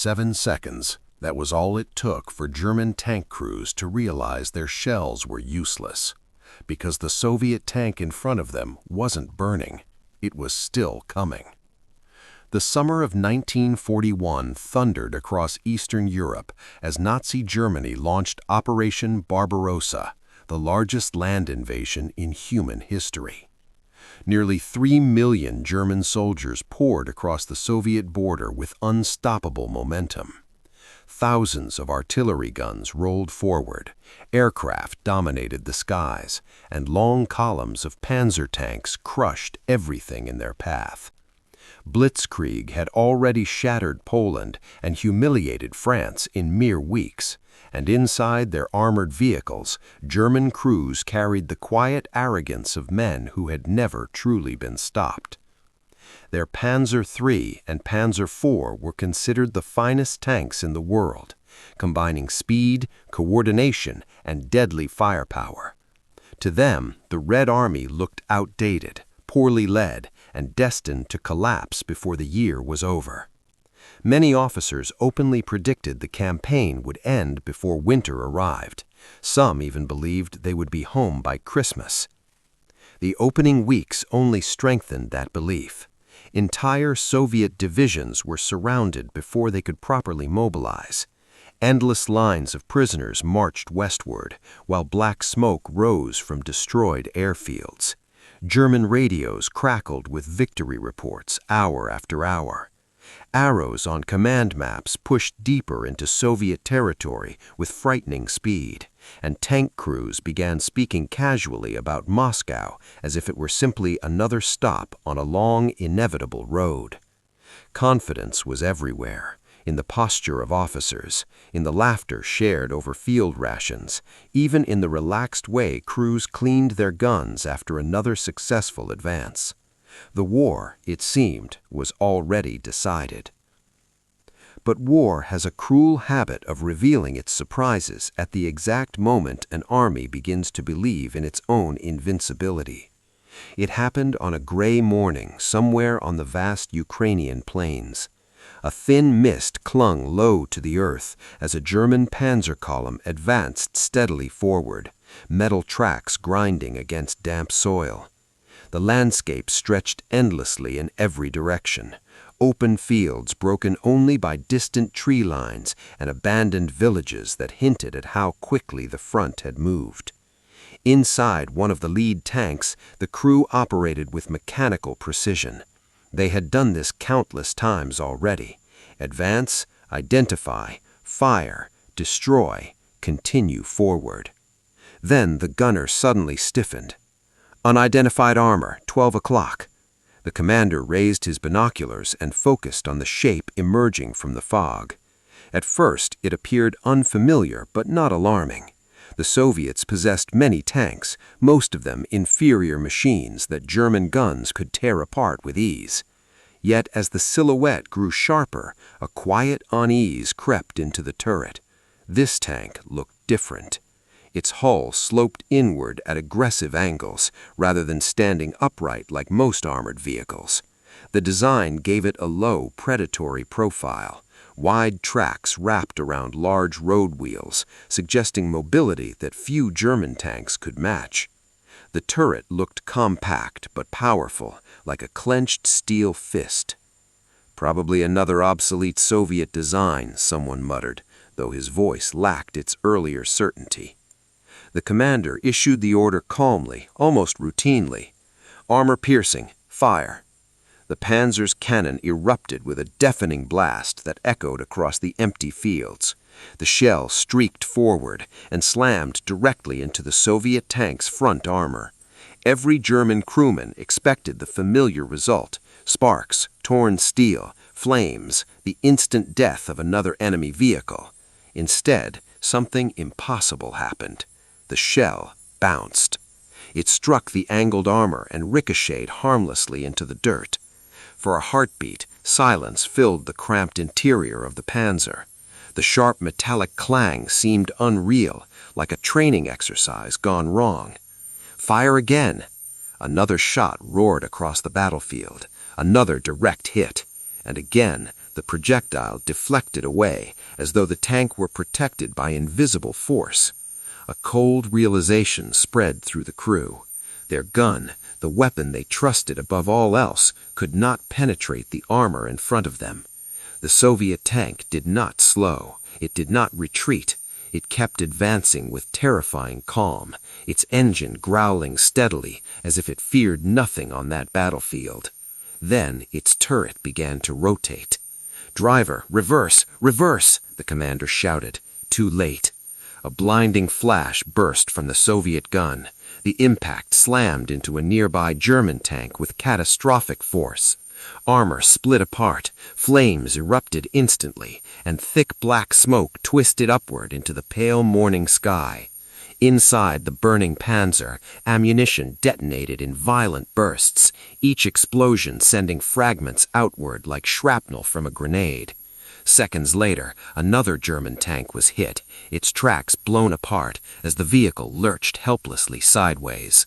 7 seconds, that was all it took for German tank crews to realize their shells were useless, because the Soviet tank in front of them wasn't burning, it was still coming. The summer of 1941 thundered across Eastern Europe as Nazi Germany launched Operation Barbarossa, the largest land invasion in human history. Nearly 3 million German soldiers poured across the Soviet border with unstoppable momentum. Thousands of artillery guns rolled forward, aircraft dominated the skies, and long columns of Panzer tanks crushed everything in their path. Blitzkrieg had already shattered Poland and humiliated France in mere weeks, and inside their armored vehicles, German crews carried the quiet arrogance of men who had never truly been stopped. Their Panzer III and Panzer IV were considered the finest tanks in the world, combining speed, coordination, and deadly firepower. To them, the Red Army looked outdated, poorly led, and destined to collapse before the year was over. Many officers openly predicted the campaign would end before winter arrived. Some even believed they would be home by Christmas. The opening weeks only strengthened that belief. Entire Soviet divisions were surrounded before they could properly mobilize. Endless lines of prisoners marched westward, while black smoke rose from destroyed airfields. German radios crackled with victory reports hour after hour. Arrows on command maps pushed deeper into Soviet territory with frightening speed, and tank crews began speaking casually about Moscow as if it were simply another stop on a long, inevitable road. Confidence was everywhere, in the posture of officers, in the laughter shared over field rations, even in the relaxed way crews cleaned their guns after another successful advance. The war, it seemed, was already decided. But war has a cruel habit of revealing its surprises at the exact moment an army begins to believe in its own invincibility. It happened on a gray morning somewhere on the vast Ukrainian plains. A thin mist clung low to the earth as a German panzer column advanced steadily forward, metal tracks grinding against damp soil. The landscape stretched endlessly in every direction, open fields broken only by distant tree lines and abandoned villages that hinted at how quickly the front had moved. Inside one of the lead tanks, the crew operated with mechanical precision. They had done this countless times already. Advance, identify, fire, destroy, continue forward. Then the gunner suddenly stiffened. Unidentified armor, 12 o'clock. The commander raised his binoculars and focused on the shape emerging from the fog. At first, it appeared unfamiliar but not alarming. The Soviets possessed many tanks, most of them inferior machines that German guns could tear apart with ease. Yet as the silhouette grew sharper, a quiet unease crept into the turret. This tank looked different. Its hull sloped inward at aggressive angles, rather than standing upright like most armored vehicles. The design gave it a low, predatory profile. Wide tracks wrapped around large road wheels, suggesting mobility that few German tanks could match. The turret looked compact but powerful, like a clenched steel fist. "Probably another obsolete Soviet design," someone muttered, though his voice lacked its earlier certainty. The commander issued the order calmly, almost routinely. "Armor piercing, fire." The Panzer's cannon erupted with a deafening blast that echoed across the empty fields. The shell streaked forward and slammed directly into the Soviet tank's front armor. Every German crewman expected the familiar result: sparks, torn steel, flames, the instant death of another enemy vehicle. Instead, something impossible happened. The shell bounced. It struck the angled armor and ricocheted harmlessly into the dirt. For a heartbeat, silence filled the cramped interior of the Panzer. The sharp metallic clang seemed unreal, like a training exercise gone wrong. "Fire again!" Another shot roared across the battlefield, another direct hit, and again The projectile deflected away, as though the tank were protected by invisible force. A cold realization spread through the crew. Their gun, the weapon they trusted above all else, could not penetrate the armor in front of them. The Soviet tank did not slow. It did not retreat. It kept advancing with terrifying calm, its engine growling steadily as if it feared nothing on that battlefield. Then its turret began to rotate. "Driver, reverse, reverse!" the commander shouted. Too late. A blinding flash burst from the Soviet gun. The impact slammed into a nearby German tank with catastrophic force. Armor split apart, flames erupted instantly, and thick black smoke twisted upward into the pale morning sky. Inside the burning Panzer, ammunition detonated in violent bursts, each explosion sending fragments outward like shrapnel from a grenade. Seconds later, another German tank was hit, its tracks blown apart as the vehicle lurched helplessly sideways.